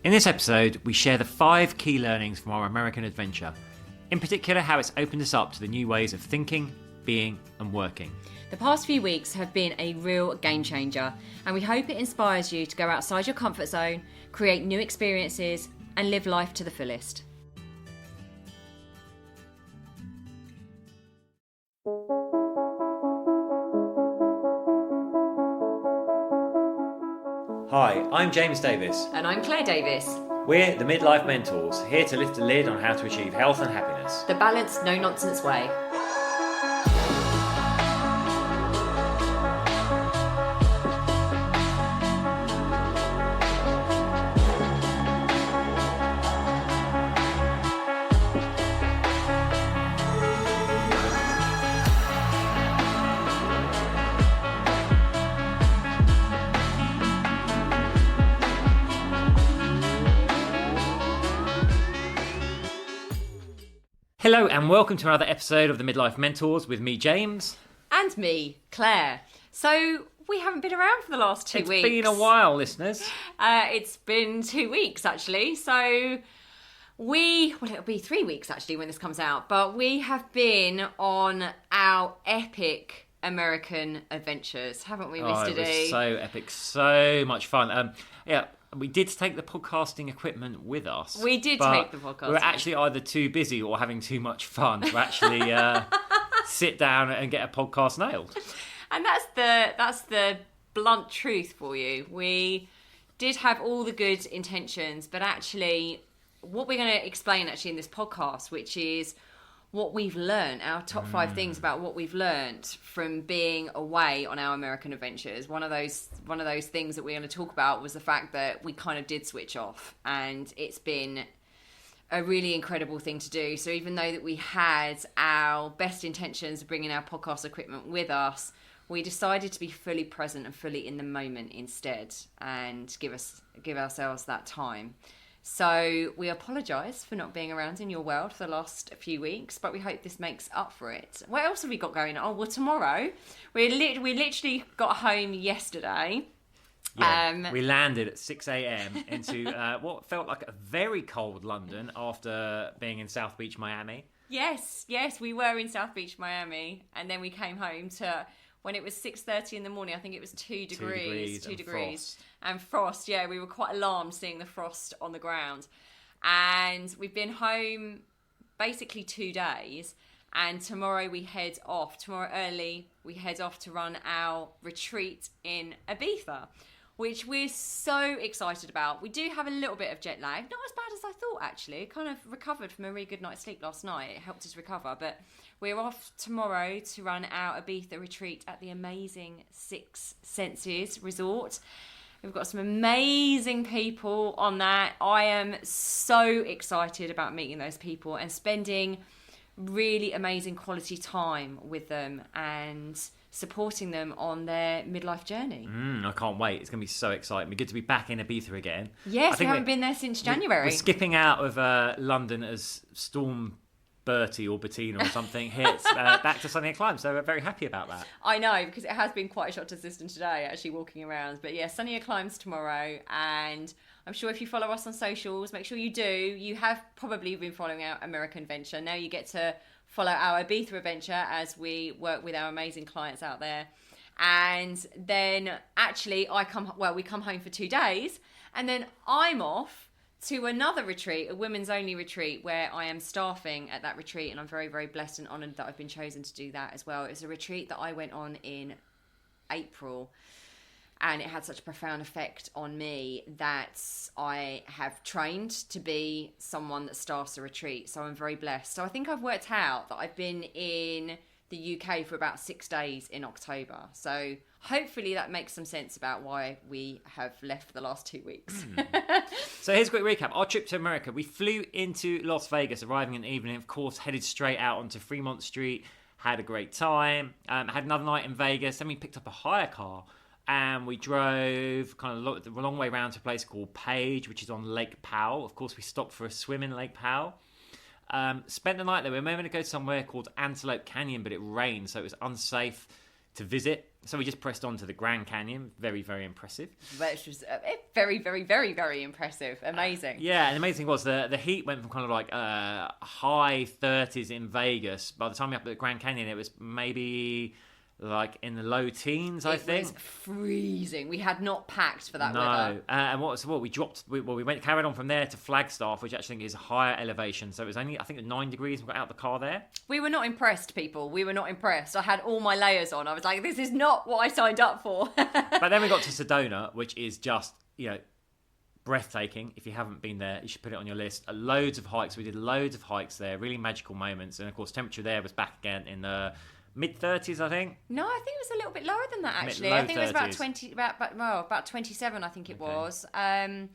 In this episode, we share the 5 key learnings from our American adventure. In particular, how it's opened us up to the new ways of thinking, being and working. The past few weeks have been a real game changer, and we hope it inspires you to go outside your comfort zone, create new experiences, and live life to the fullest. Hi, I'm James Davis. And I'm Claire Davis. We're the Midlife Mentors, here to lift the lid on how to achieve health and happiness. The balanced, no-nonsense way. Hello and welcome to another episode of the Midlife Mentors with me, James. And me, Claire. So, we haven't been around for the last 2 weeks. It's been a while, listeners. It's been 2 weeks, actually. So, it'll be 3 weeks, actually, when this comes out. But we have been on our epic American adventures, haven't we, Mr. D? It was so epic, so much fun. We did take the podcasting equipment with us. We did take the podcasting. We were actually either too busy or having too much fun to actually sit down and get a podcast nailed. And that's the blunt truth for you. We did have all the good intentions, but actually what we're going to explain actually in this podcast, which is what we've learned, our top 5 things about what we've learned from being away on our American adventures. One of those things that we're going to talk about was the fact that we kind of did switch off, and it's been a really incredible thing to do. So even though that we had our best intentions of bringing our podcast equipment with us, we decided to be fully present and fully in the moment instead, and give ourselves that time. So we apologise for not being around in your world for the last few weeks, but we hope this makes up for it. What else have we got going on? Oh, well, tomorrow, we literally got home yesterday. Yeah, we landed at 6 a.m. into what felt like a very cold London after being in South Beach, Miami. Yes, we were in South Beach, Miami, and then we came home to... When it was 6:30 in the morning, I think it was 2 degrees. 2 degrees. And frost, yeah, we were quite alarmed seeing the frost on the ground. And we've been home basically 2 days. And tomorrow we head off. Tomorrow early, we head off to run our retreat in Ibiza, which we're so excited about. We do have a little bit of jet lag. Not as bad as I thought, actually. Kind of recovered from a really good night's sleep last night. It helped us recover. But we're off tomorrow to run our Ibiza retreat at the amazing Six Senses Resort. We've got some amazing people on that. I am so excited about meeting those people and spending really amazing quality time with them and supporting them on their midlife journey. I can't wait. It's going to be so exciting. It's good to be back in Ibiza again. Yes, we haven't been there since January. We're skipping out of London as Storm Bertie or Bettina or something hits back to Sunnier Climes, so we're very happy about that. I know, because it has been quite a shock to the system today, actually walking around. But yeah, Sunnier Climes tomorrow, and I'm sure if you follow us on socials, make sure you do. You have probably been following our American adventure. Now you get to follow our Ibiza adventure as we work with our amazing clients out there. And then actually we come home for 2 days, and then I'm off to another retreat, a women's only retreat, where I am staffing at that retreat, and I'm very, very blessed and honoured that I've been chosen to do that as well. It's a retreat that I went on in April, and it had such a profound effect on me that I have trained to be someone that staffs a retreat, so I'm very blessed. So I think I've worked out that I've been in the UK for about 6 days in October, so hopefully that makes some sense about why we have left the last 2 weeks. So here's a quick recap. Our trip to America, we flew into Las Vegas, arriving in the evening, of course, headed straight out onto Fremont Street, had a great time, had another night in Vegas, then we picked up a hire car, and we drove kind of the long way around to a place called Page, which is on Lake Powell. Of course, we stopped for a swim in Lake Powell. Spent the night there. We were going to go somewhere called Antelope Canyon, but it rained, so it was unsafe to visit. So we just pressed on to the Grand Canyon. Very, very impressive. Which was very, very, very, very impressive. Amazing. Yeah, and the amazing thing was the heat went from kind of like high 30s in Vegas. By the time we got up at the Grand Canyon, it was maybe like in the low teens, I think. It was freezing. We had not packed for that No, weather. And we dropped. We carried on from there to Flagstaff, which actually is a higher elevation. So it was only, I think, 9 degrees. We got out the car there. We were not impressed, people. We were not impressed. I had all my layers on. I was like, this is not what I signed up for. But then we got to Sedona, which is just, breathtaking. If you haven't been there, you should put it on your list. Loads of hikes. We did loads of hikes there. Really magical moments. And of course, temperature there was back again in the mid-30s, I think. No, I think it was a little bit lower than that, actually. I think it was about 20, about 27, I think it was. And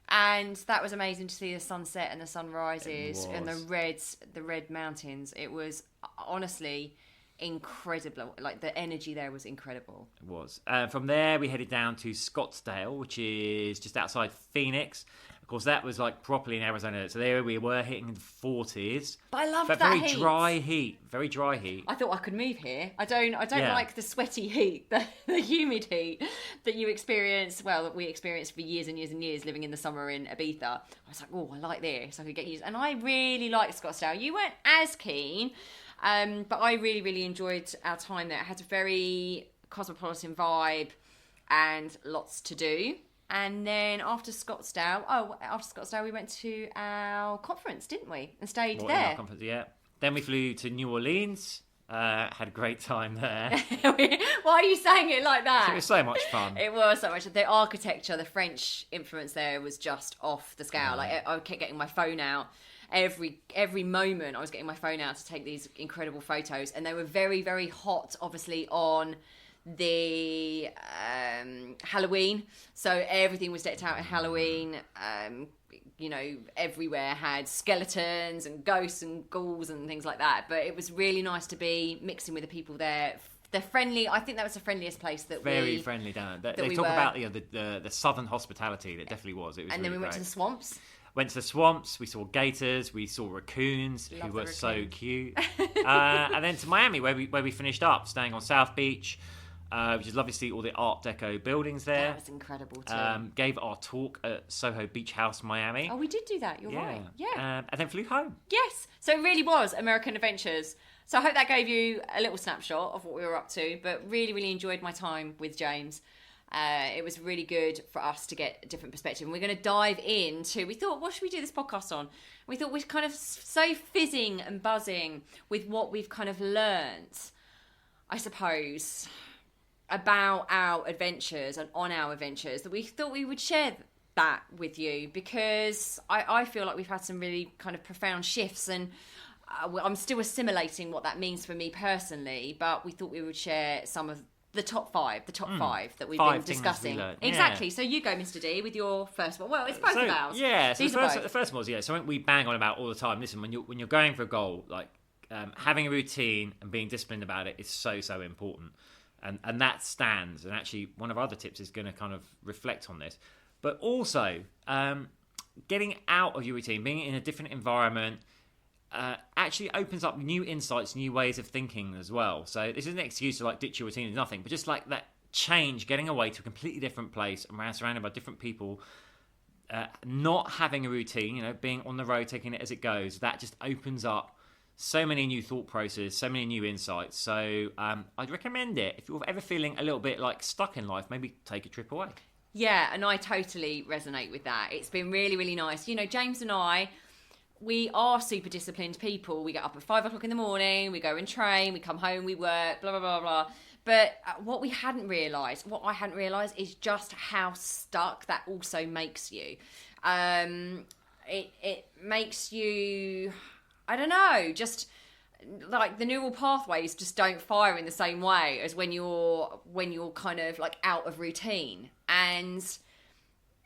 that was amazing to see the sunset and the sunrises and the red mountains. It was honestly incredible. Like, the energy there was incredible. It was. From there, we headed down to Scottsdale, which is just outside Phoenix. Of course, that was like properly in Arizona. So there we were hitting the 40s. But I loved that very heat. Very dry heat. I thought I could move here. I don't like the sweaty heat, the humid heat that you experience. Well, that we experienced for years and years and years living in the summer in Ibiza. I was like, oh, I like this. I could get used. And I really liked Scottsdale. You weren't as keen, but I really, really enjoyed our time there. It had a very cosmopolitan vibe and lots to do. And then after Scottsdale, we went to our conference, didn't we? And stayed there. Our conference, yeah. Then we flew to New Orleans. Had a great time there. Why are you saying it like that? It was so much fun. It was so much. The architecture, the French influence there was just off the scale. Like, I kept getting my phone out. Every moment I was getting my phone out to take these incredible photos. And they were very, very hot, obviously, on the Halloween, so everything was decked out in Halloween. Everywhere had skeletons and ghosts and ghouls and things like that, but it was really nice to be mixing with the people there. They're friendly. I think that was the friendliest place very friendly down there. They talk about the southern hospitality. That definitely was. It was. And then really we went to the swamps. Went to the swamps, we saw gators, we saw raccoons, who were so cute. And then to Miami, where we finished up, staying on South Beach, which is lovely to see all the Art Deco buildings there. That was incredible too. Gave our talk at Soho Beach House, Miami. Oh, we did do that, you're right. Yeah. And then flew home. Yes, so it really was American Adventures. So I hope that gave you a little snapshot of what we were up to, but really, really enjoyed my time with James. It was really good for us to get a different perspective. And we're going to dive into, we thought, what should we do this podcast on? We thought we're kind of so fizzing and buzzing with what we've kind of learnt, I suppose, about our adventures and on our adventures, that we thought we would share that with you, because I feel like we've had some really kind of profound shifts, and I'm still assimilating what that means for me personally, but we thought we would share some of the top five that we've been discussing. Exactly. So you go, Mr. D, with your first one. Well, it's both of ours. Yeah. So the first one was something we bang on about all the time. Listen, when you're going for a goal, like having a routine and being disciplined about it is so important, and that stands. And actually, one of our other tips is going to kind of reflect on this, but also getting out of your routine, being in a different environment. Actually opens up new insights, new ways of thinking as well. So this isn't an excuse to like ditch your routine or nothing, but just like that change, getting away to a completely different place and surrounded by different people, not having a routine, being on the road, taking it as it goes, that just opens up so many new thought processes, so many new insights. So I'd recommend it. If you're ever feeling a little bit like stuck in life, maybe take a trip away. Yeah, and I totally resonate with that. It's been really, really nice. James and I, we are super disciplined people. We get up at 5 o'clock in the morning, we go and train, we come home, we work, blah, blah, blah, blah. But what I hadn't realised is just how stuck that also makes you. It makes you, I don't know, just like the neural pathways just don't fire in the same way as when you're kind of like out of routine. And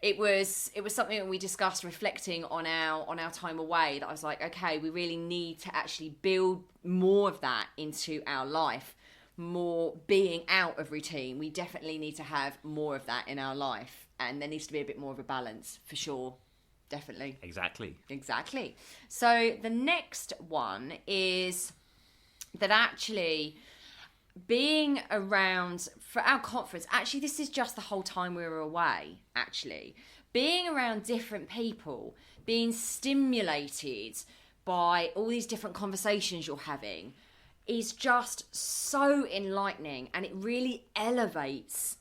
it was something that we discussed reflecting on our time away, that I was like, okay, we really need to actually build more of that into our life, more being out of routine. We definitely need to have more of that in our life, and there needs to be a bit more of a balance, for sure. Definitely. Exactly. So the next one is that actually being around for our conference, actually, this is just the whole time we were away, actually. Being around different people, being stimulated by all these different conversations you're having is just so enlightening, and it really elevates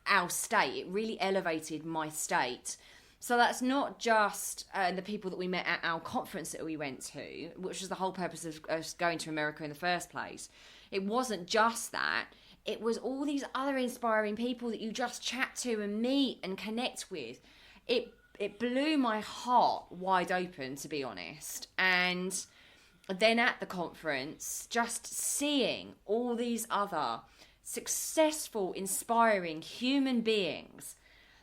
our state. It really elevated my state. So that's not just the people that we met at our conference that we went to, which was the whole purpose of us going to America in the first place. It wasn't just that. It was all these other inspiring people that you just chat to and meet and connect with. It blew my heart wide open, to be honest. And then at the conference, just seeing all these other successful, inspiring human beings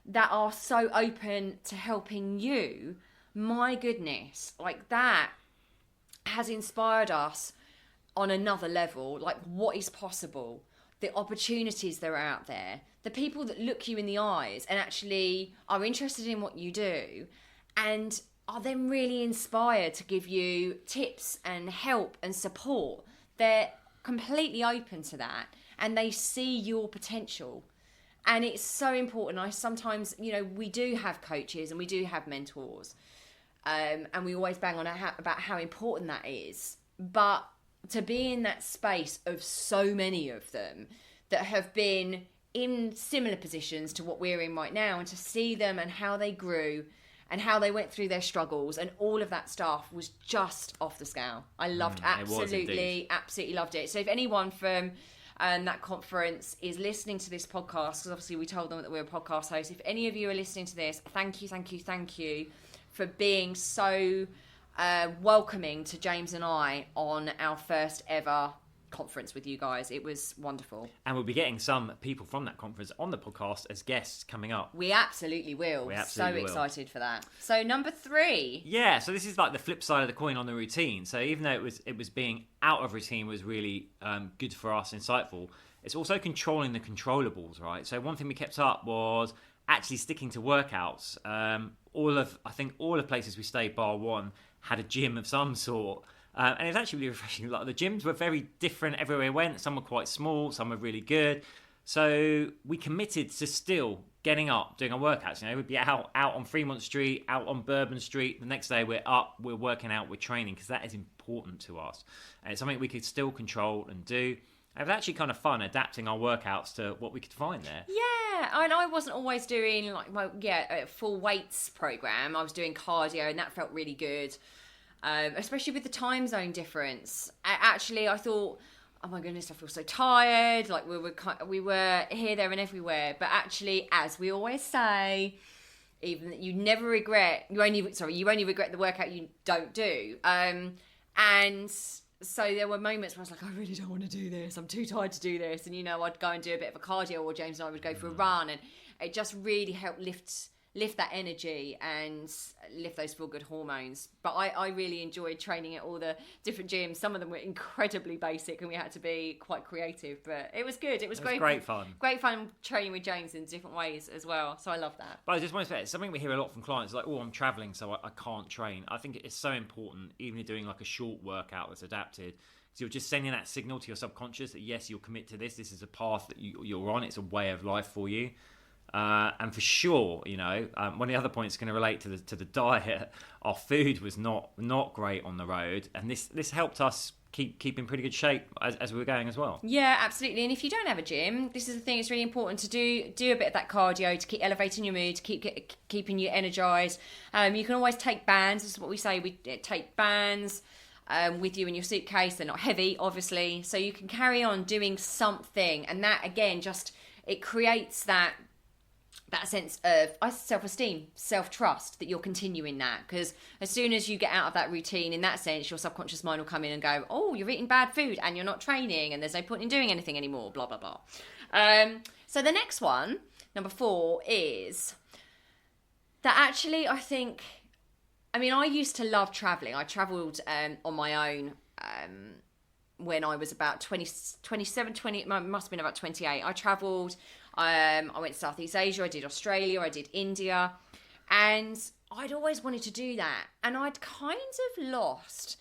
that are so open to helping you, my goodness, like that has inspired us on another level. Like, what is possible, the opportunities that are out there, the people that look you in the eyes and actually are interested in what you do and are then really inspired to give you tips and help and support. They're completely open to that, and they see your potential. And it's so important. I sometimes, we do have coaches and we do have mentors, and we always bang on about how important that is. But to be in that space of so many of them that have been in similar positions to what we're in right now, and to see them and how they grew and how they went through their struggles and all of that stuff was just off the scale. I loved absolutely loved it. So if anyone from that conference is listening to this podcast, because obviously we told them that we were podcast hosts, if any of you are listening to this, thank you for being so welcoming to James and I on our first ever conference with you guys. It was wonderful. And we'll be getting some people from that conference on the podcast as guests coming up. We absolutely will. Excited for that. So number 3. Yeah, so this is like the flip side of the coin on the routine. So even though it was being out of routine was really good for us, insightful, it's also controlling the controllables, right? So one thing we kept up was actually sticking to workouts. I think all the places we stayed, bar one, had a gym of some sort. And it was actually really refreshing. Like, the gyms were very different everywhere we went. Some were quite small, some were really good. So we committed to still getting up, doing our workouts. We'd be out on Fremont Street, out on Bourbon Street. The next day we're up, we're working out, we're training, because that is important to us. And it's something we could still control and do. It was actually kind of fun adapting our workouts to what we could find there. Yeah, and I wasn't always doing a full weights program. I was doing cardio, and that felt really good. Especially with the time zone difference. I thought, oh my goodness, I feel so tired. Like we were here, there, and everywhere. But actually, as we always say, even you never regret. You only regret the workout you don't do. And so there were moments where I was like, I really don't want to do this. I'm too tired to do this. And I'd go and do a bit of a cardio, or James and I would go for a run, and it just really helped lift that energy and lift those feel good hormones. But I really enjoyed training at all the different gyms. Some of them were incredibly basic and we had to be quite creative, but it was good. It was great fun. Great fun training with James in different ways as well. So I love that. But I just want to say, it's something we hear a lot from clients, like, I'm traveling, so I can't train. I think it's so important, even if you're doing like a short workout that's adapted, because you're just sending that signal to your subconscious that yes, you'll commit to this. This is a path that you're on. It's a way of life for you. And for sure, one of the other points going to relate to the diet. Our food was not great on the road, and this helped us keep in pretty good shape as we were going as well. Yeah, absolutely. And if you don't have a gym, this is the thing. It's really important to do a bit of that cardio to keep elevating your mood, to keeping you energized. You can always take bands. This is what we say. We take bands with you in your suitcase. They're not heavy, obviously, so you can carry on doing something. And that again, it creates that sense of self-esteem, self-trust, that you're continuing that. Because as soon as you get out of that routine, in that sense, your subconscious mind will come in and go, oh, you're eating bad food and you're not training and there's no point in doing anything anymore, blah, blah, blah. So the next one, number 4, is that actually I used to love traveling. I traveled on my own when I was about 27, 20, it must have been about 28. I traveled. I went to Southeast Asia, I did Australia, I did India, and I'd always wanted to do that. And I'd kind of lost,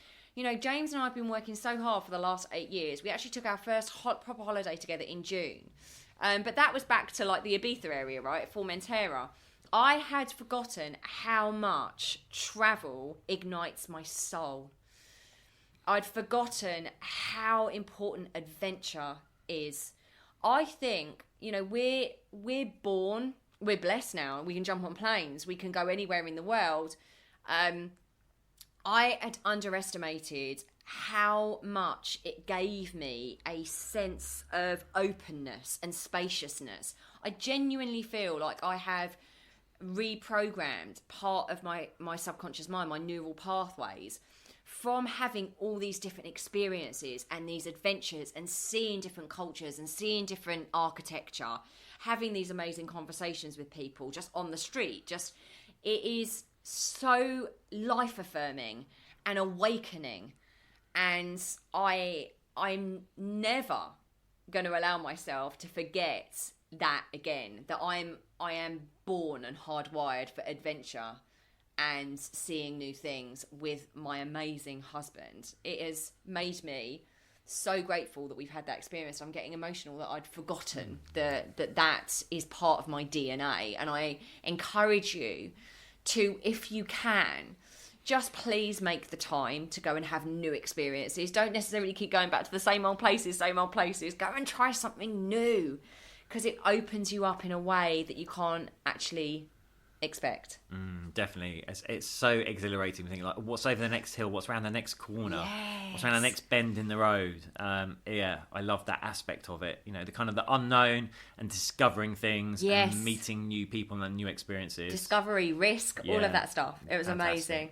James and I have been working so hard for the last 8 years. We actually took our first proper holiday together in June. But that was back to like the Ibiza area, right? Formentera. I had forgotten how much travel ignites my soul. I'd forgotten how important adventure is. I think, we're born, we're blessed now. We can jump on planes. We can go anywhere in the world. I had underestimated how much it gave me a sense of openness and spaciousness. I genuinely feel like I have reprogrammed part of my subconscious mind, my neural pathways, from having all these different experiences and these adventures and seeing different cultures and seeing different architecture, having these amazing conversations with people just on the street. It is so life affirming and awakening. And I'm never going to allow myself to forget that again, that I am born and hardwired for adventure and seeing new things with my amazing husband. It has made me so grateful that we've had that experience. I'm getting emotional that I'd forgotten that is part of my DNA. And I encourage you to, if you can, just please make the time to go and have new experiences. Don't necessarily keep going back to the same old places. Go and try something new, because it opens you up in a way that you can't actually expect. Definitely. It's so exhilarating thinking like, what's over the next hill, what's around the next corner, what's around the next bend in the road. I love that aspect of it, the kind of the unknown and discovering things and meeting new people and new experiences, discovery, risk, all of that stuff. It was fantastic. Amazing.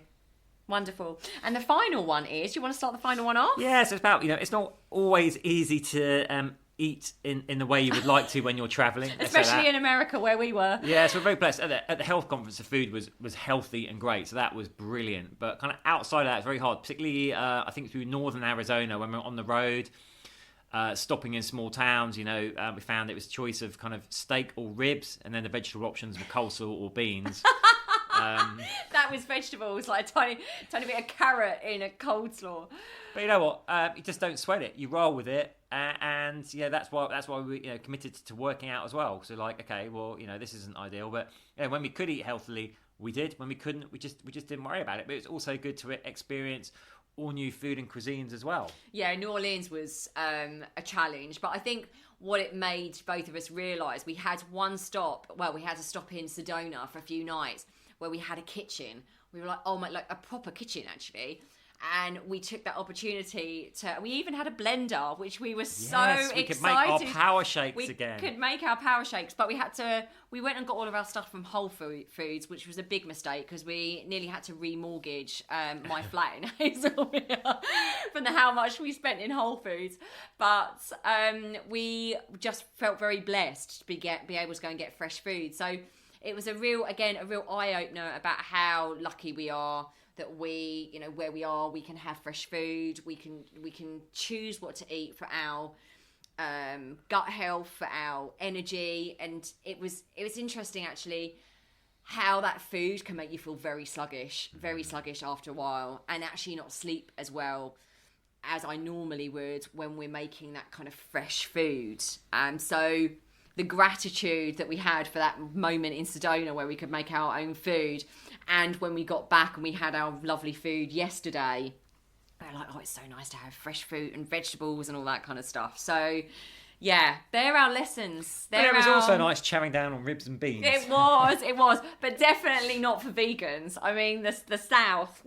Wonderful. And the final one is, do you want to start the final one off? Yeah, so it's about, it's not always easy to eat in the way you would like to when you're travelling. Especially in America where we were. Yeah, so we're very blessed. At the health conference, the food was healthy and great, so that was brilliant. But kind of outside of that, it's very hard, particularly I think through northern Arizona when we're on the road, stopping in small towns, we found it was a choice of kind of steak or ribs, and then the vegetable options were coleslaw or beans. That was vegetables, like a tiny bit of carrot in a coleslaw. But you know what? You just don't sweat it. You roll with it, and that's why we committed to working out as well. So like, okay, well, this isn't ideal, but when we could eat healthily, we did. When we couldn't, we just didn't worry about it. But it's also good to experience all new food and cuisines as well. Yeah, New Orleans was a challenge, but I think what it made both of us realise, we had one stop. Well, we had to stop in Sedona for a few nights, where we had a kitchen. We were like, oh my, like a proper kitchen actually. And we took that opportunity we even had a blender, which we were so excited. We could make our power shakes again. We could make our power shakes, but we went and got all of our stuff from Whole Foods, which was a big mistake because we nearly had to remortgage my flat in Hazelmere from how much we spent in Whole Foods. But we just felt very blessed to be able to go and get fresh food. So it was a real eye-opener about how lucky we are that we, where we are, we can have fresh food, we can choose what to eat for our gut health, for our energy. And it was interesting actually how that food can make you feel very sluggish after a while, and actually not sleep as well as I normally would when we're making that kind of fresh food. So the gratitude that we had for that moment in Sedona where we could make our own food, and when we got back and we had our lovely food yesterday, we were like, oh, it's so nice to have fresh fruit and vegetables and all that kind of stuff. So yeah, they're our lessons. It was also nice chowing down on ribs and beans. It was, but definitely not for vegans. I mean, the South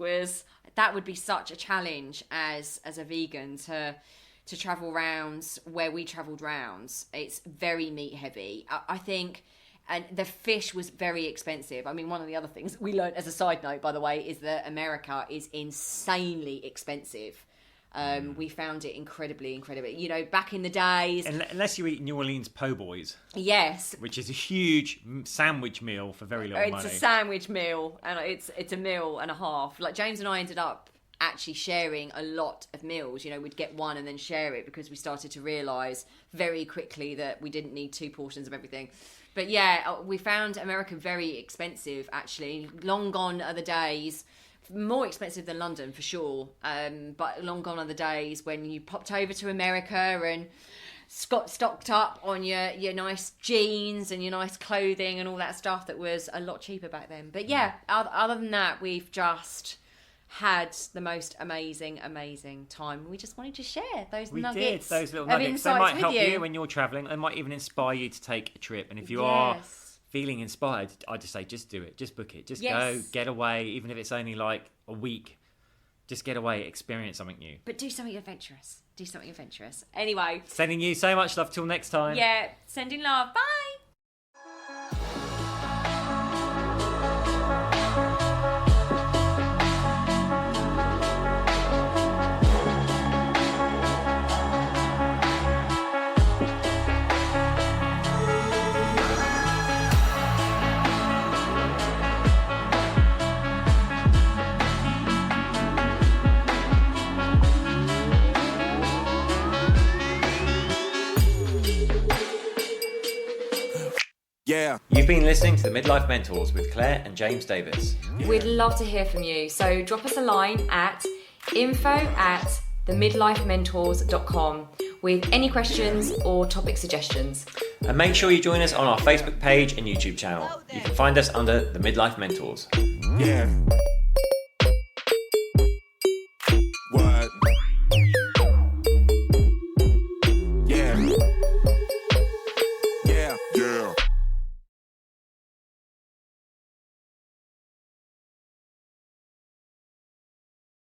that would be such a challenge as a vegan to travel rounds where we travelled rounds. It's very meat heavy. I think, and the fish was very expensive. I mean, one of the other things we learned as a side note, by the way, is that America is insanely expensive. We found it incredibly. Back in the days, unless you eat New Orleans po' boys, yes, which is a huge sandwich meal for very little money. It's a sandwich meal, and it's a meal and a half. Like James and I ended up actually sharing a lot of meals. We'd get one and then share it because we started to realise very quickly that we didn't need 2 portions of everything. But yeah, we found America very expensive actually. Long gone are the days more expensive than London for sure. But long gone are the days when you popped over to America and got stocked up on your nice jeans and your nice clothing and all that stuff that was a lot cheaper back then. But yeah, other than that, we've just had the most amazing time. We just wanted to share those nuggets. Those little nuggets. They might help you when you're travelling. They might even inspire you to take a trip. And if you are feeling inspired, I just say, just do it. Just book it. Just go, get away. Even if it's only like a week, just get away, experience something new. But do something adventurous. Anyway. Sending you so much love. Till next time. Yeah, sending love. Bye. Yeah. You've been listening to the Midlife Mentors with Claire and James Davis. We'd love to hear from you. So drop us a line at info@themidlifementors.com with any questions or topic suggestions. And make sure you join us on our Facebook page and YouTube channel. You can find us under the Midlife Mentors. Yeah.